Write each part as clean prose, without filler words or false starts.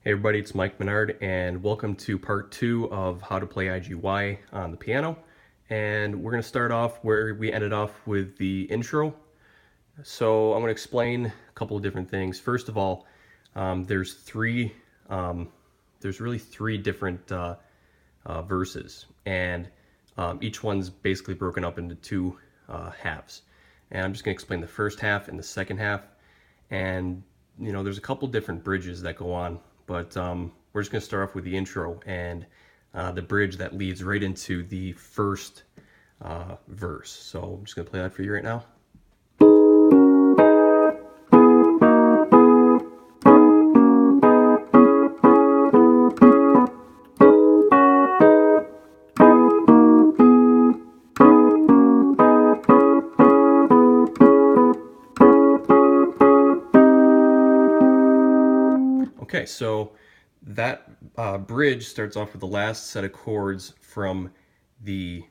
Hey everybody, it's Mike Menard and welcome to part 2 of how to play I.G.Y on the piano. And we're going to start off where we ended off with the intro. So I'm going to explain a couple of different things. First of all, there's really three different verses, and each one's basically broken up into two halves. And I'm just going to explain the first half and the second half. And there's a couple different bridges that go on, but we're just going to start off with the intro and the bridge that leads right into the first verse. So I'm just going to play that for you right now. Okay, so that bridge starts off with the last set of chords from the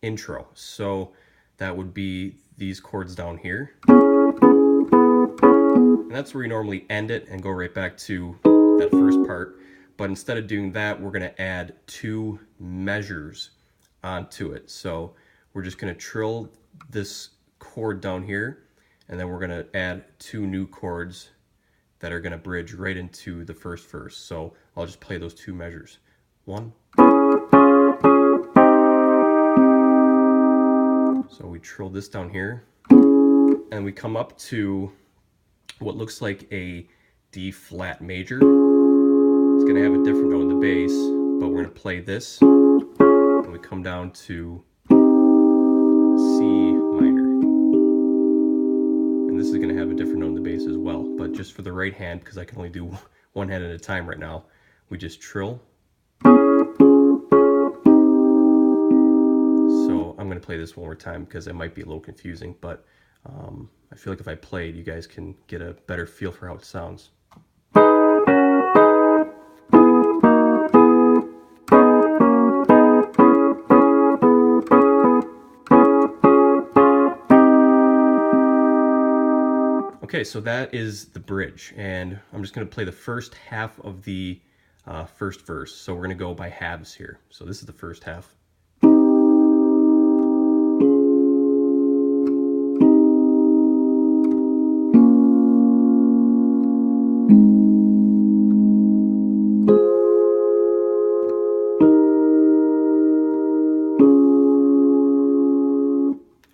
intro. So that would be these chords down here. And that's where you normally end it and go right back to that first part. But instead of doing that, we're going to add two measures onto it. So we're just going to trill this chord down here, and then we're going to add two new chords that are going to bridge right into the first verse. So I'll just play those two measures. One. So we trill this down here, and we come up to what looks like a D flat major. It's going to have a different note in the bass, but we're going to play this, and we come down to C minor. And this is going to have a different note in the bass as well, but just for the right hand, because I can only do one hand at a time right now, we just trill. So I'm going to play this one more time because it might be a little confusing, but I feel like if I play it, you guys can get a better feel for how it sounds. Okay, so that is the bridge, and I'm just going to play the first half of the first verse. So we're going to go by halves here. So this is the first half.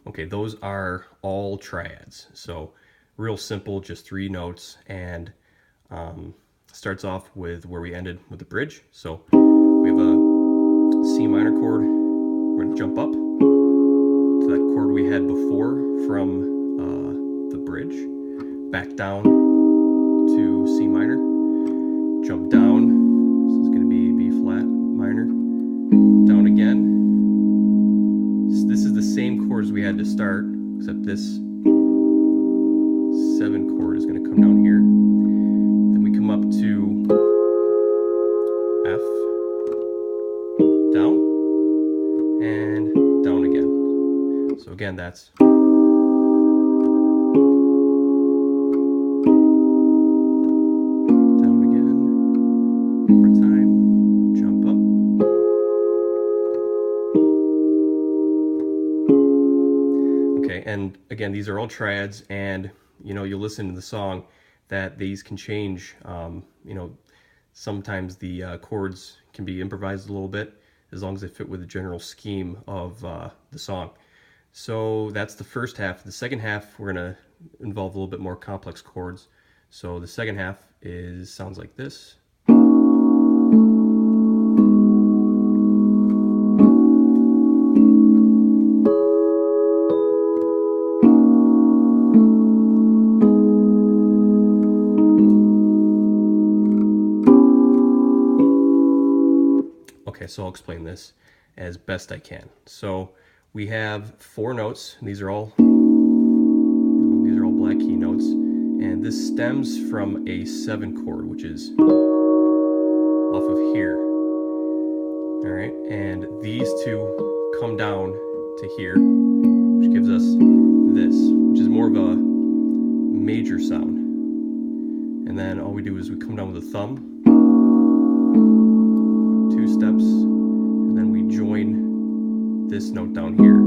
Okay, those are all triads. So real simple, just three notes, and starts off with where we ended with the bridge. So we have a C minor chord. We're going to jump up to that chord we had before from the bridge, back down to C minor, jump down. This is going to be B flat minor, down again. So this is the same chords we had to start, except this 7 chord is going to come down here. Then we come up to F, down, and down again. So again, that's down again, one more time, jump up. Okay, and again, these are all triads, and you'll listen to the song that these can change. Sometimes the chords can be improvised a little bit as long as they fit with the general scheme of the song. So that's the first half. The second half, we're going to involve a little bit more complex chords. So the second half sounds like this. Okay, so I'll explain this as best I can. So we have 4 notes, and these are all black key notes, and this stems from a 7 chord, which is off of here. All right, and these two come down to here, which gives us this, which is more of a major sound. And then all we do is we come down with a thumb, 2 steps, and then we join this note down here.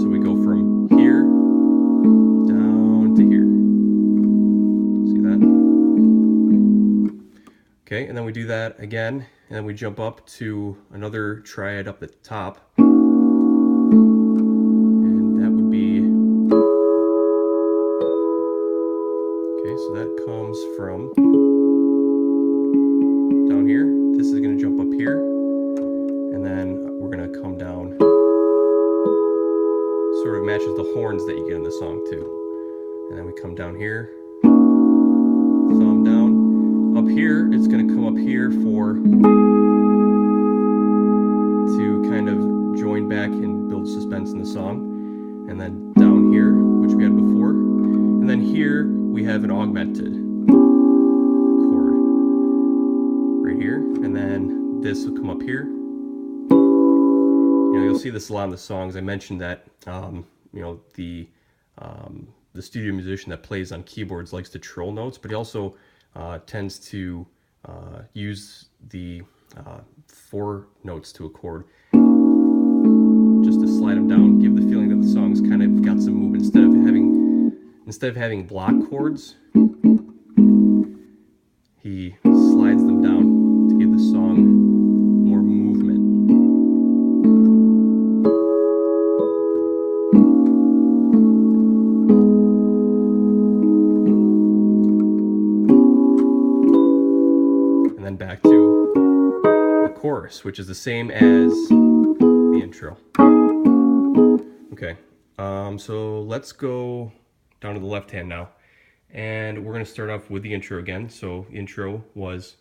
So we go from here down to here. See that? Okay, and then we do that again, and then we jump up to another triad up at the top. And that would be, okay, so that comes from down here. This is going to jump up here, and then we're going to come down. Sort of matches the horns that you get in the song too. And then we come down here, thumb down. Up here, it's going to come up here to kind of join back and build suspense in the song. And then down here, which we had before. And then here, we have an augmented chord right here. And then this will come up here. You know, you'll see this a lot in the songs. I mentioned that, you know, the studio musician that plays on keyboards likes to trill notes, but he also tends to use the 4 notes to a chord just to slide them down, give the feeling that the song's kind of got some movement instead of having block chords. He slides them down to give the song more movement. And then back to the chorus, which is the same as the intro. Okay, so let's go down to the left hand now. And we're going to start off with the intro again. So the intro was...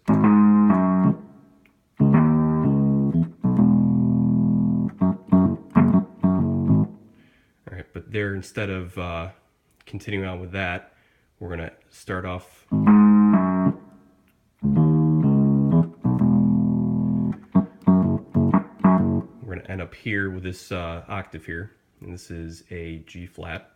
Alright, but there, instead of continuing on with that, we're going to start off... We're going to end up here with this octave here. And this is a G flat.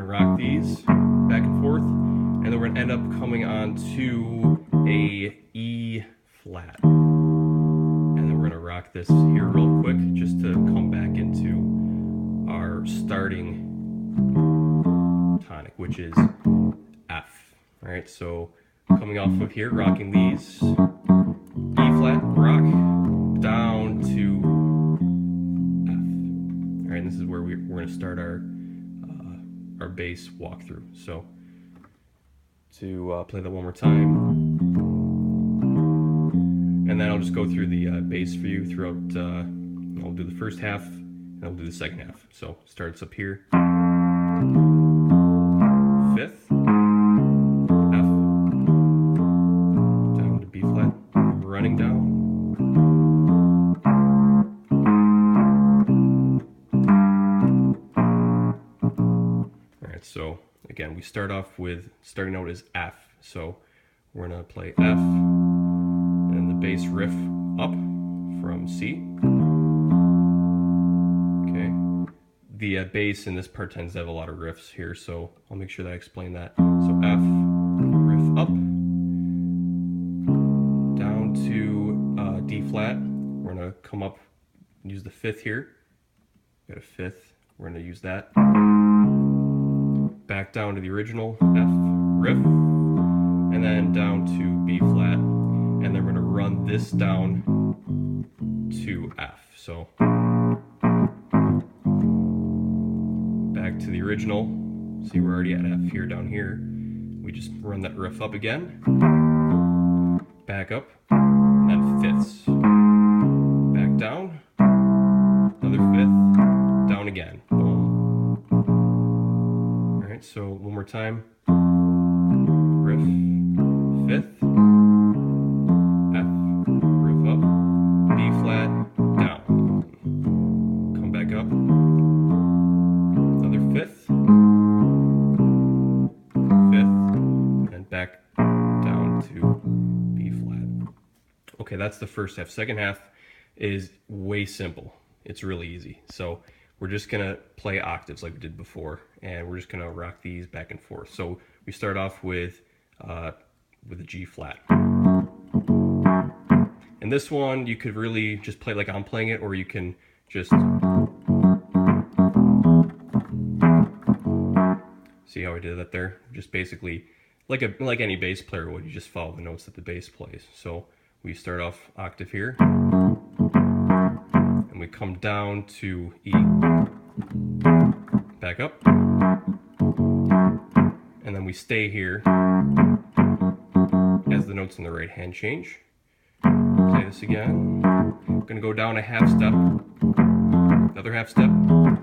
Rock these back and forth, and then we're going to end up coming on to a E flat, and then we're going to rock this here real quick just to come back into our starting tonic, which is F. All right, so coming off of here, rocking these, E flat, rock, down to F. All right, and this is where we're going to start our bass walkthrough. So to play that one more time, and then I'll just go through the bass for you throughout. I'll do the first half and I'll do the second half. So starts up here, 5th, F, down to B flat, running down. So again, we start off with, starting note is F. So we're going to play F, and the bass riff up from C. Okay. The bass in this part tends to have a lot of riffs here, so I'll make sure that I explain that. So F, riff up, down to D flat. We're going to come up and use the 5th here. Got a 5th. We're going to use that. Back down to the original F riff, and then down to B flat, and then we're going to run this down to F. So back to the original. See, we're already at F here, down here. We just run that riff up again, back up, and then 5ths. Back down, another 5th, down again. Boom. So one more time, riff, 5th, F, riff up, B flat, down, come back up, another 5th, 5th, and back down to B flat. Okay, that's the first half. Second half is way simple. It's really easy. So we're just gonna play octaves like we did before, and we're just gonna rock these back and forth. So we start off with a G flat. And this one, you could really just play like I'm playing it, or you can just see how I did that there. Just basically like any bass player would. You just follow the notes that the bass plays. So we start off octave here, and we come down to E, back up, and then we stay here as the notes in the right hand change. Play this again. I'm gonna go down a half step, another half step, and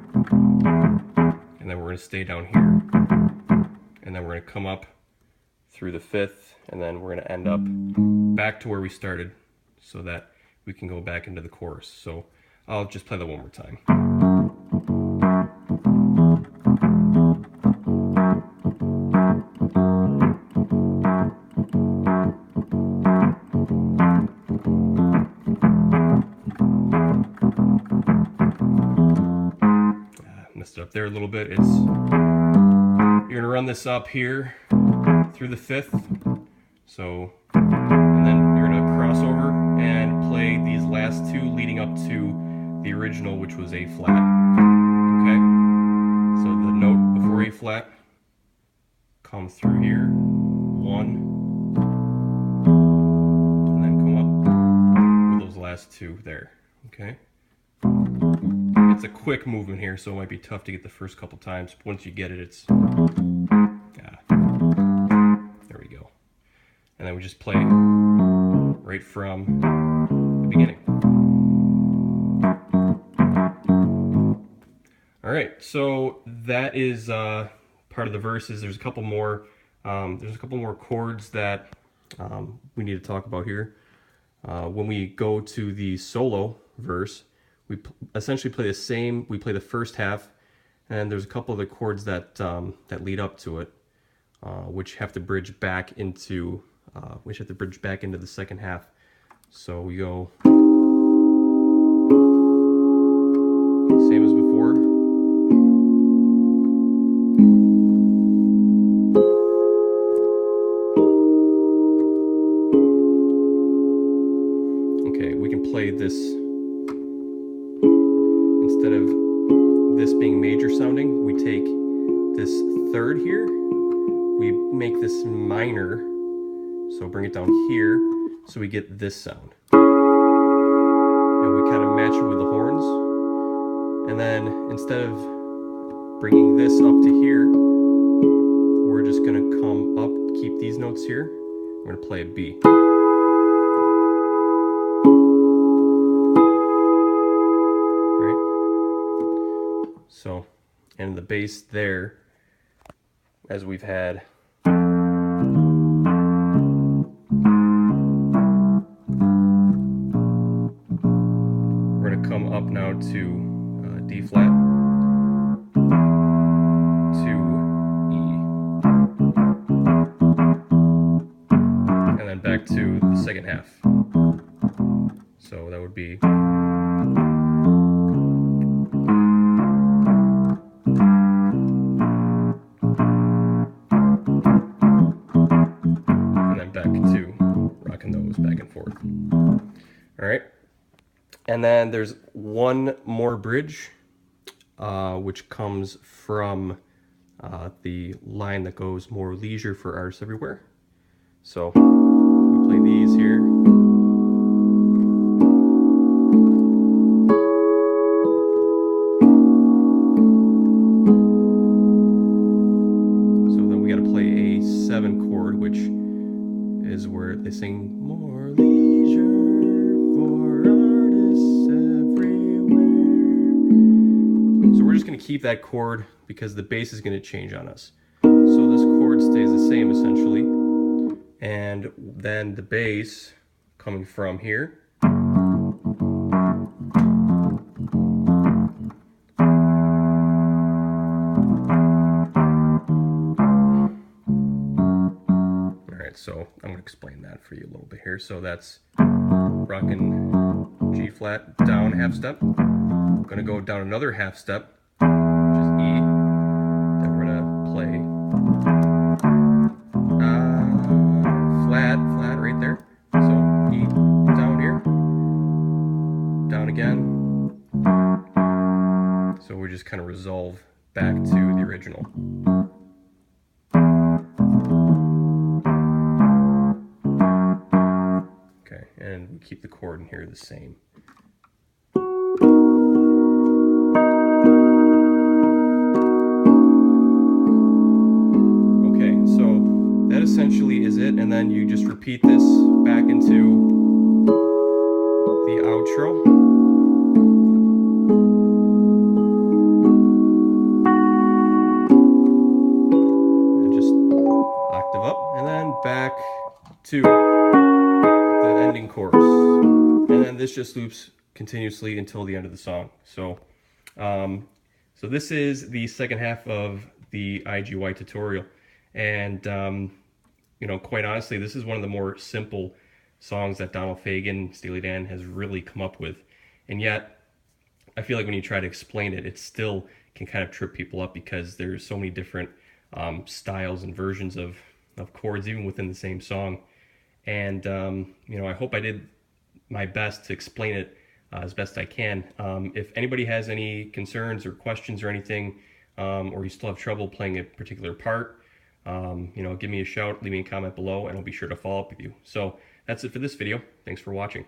then we're gonna stay down here, and then we're gonna come up through the fifth, and then we're gonna end up back to where we started so that we can go back into the chorus. So I'll just play that one more time. Messed it up there a little bit. You're gonna run this up here through the fifth. So, and then you're gonna cross over and play these last two leading up to the original, which was A flat. Okay? So the note before A flat comes through here, one, and then come up with those last two there. Okay? It's a quick movement here, so it might be tough to get the first couple times. But once you get it, it's there we go. And then we just play right from the beginning. All right, so that is part of the verses. There's a couple more. Chords that we need to talk about here. When we go to the solo verse, we essentially play the same. We play the first half, and there's a couple of the chords that that lead up to it, which have to bridge back into the second half. So we go same as before. Okay, we can play this. Instead of this being major sounding, we take this third here, we make this minor, so bring it down here, so we get this sound. And we kind of match it with the horns, and then instead of bringing this up to here, we're just going to come up, keep these notes here, we're going to play a B. So, and the bass there, as we've had, we're going to come up now to D flat, to E, and then back to the second half. So that would be back and forth. All right, and then there's one more bridge, which comes from the line that goes more leisure for artists everywhere. So we play these here. So then we got to play a 7 chord, which is where they sing more leisure for artists everywhere. So we're just going to keep that chord because the bass is going to change on us. So this chord stays the same essentially, and then the bass coming from here. so I'm going to explain that for you a little bit here. So that's rocking G flat down half step. I'm going to go down another half step, which is E. Then we're going to play flat right there. So E down here, down again. So we just kind of resolve back to the original. Okay, and we keep the chord in here the same. Okay, so that essentially is it, and then you just repeat this back into the outro. And then back to the ending chorus, and then this just loops continuously until the end of the song. So so this is the second half of the I.G.Y tutorial, and you know, quite honestly, this is one of the more simple songs that Donald Fagen, Steely Dan, has really come up with, and yet I feel like when you try to explain it, it still can kind of trip people up because there's so many different styles and versions of chords even within the same song. And you know, I hope I did my best to explain it as best I can. If anybody has any concerns or questions or anything, or you still have trouble playing a particular part, you know, give me a shout, leave me a comment below, and I'll be sure to follow up with you. So that's it for this video. Thanks for watching.